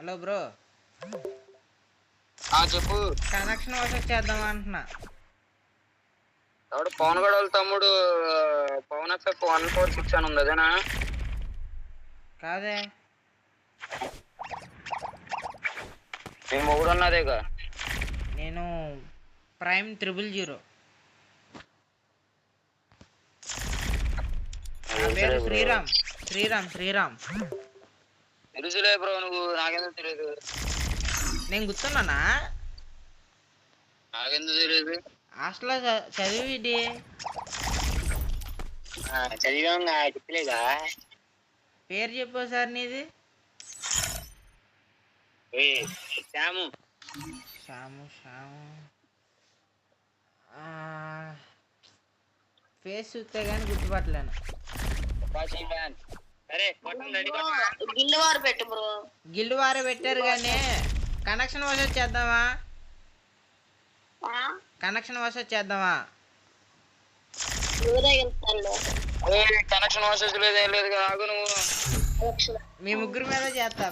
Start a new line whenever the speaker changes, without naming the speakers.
Hello bro.
చెప్పు.
Connection versus చేద్దాం అంటున్నా.
ఎవడు పవన్ గడ వాళ్ళ తమ్ముడు పవన్ ఎఫ్ఎఫ్ 146 అని ఉంది అదేనా?
కాదే,
నేను మొగుడు అన్నదేగా.
నేను ప్రైమ్ 000. నా పేరు శ్రీరామ్. శ్రీరామ్.
తెలుసులే బ్రో, నువ్వు నాకెందుకు తెలియదు?
నేను గుర్తున్నానా?
నాకెందుకు తెలియదు?
హాస్టల్లో చదివిడి
చదివా గుర్తులేదా?
పేరు చెప్పు సార్ నీది.
శ్యాము.
ఫేస్ చూస్తే కానీ గుర్తుపట్టలేను. గిల్లు వారు పెట్టారు కానీ కనెక్షన్ వర్సెస్ చేద్దామా? కనెక్షన్
వర్సెస్ లేదు, ఏం లేదు.
మీ ముగ్గురు మీద చేస్తా.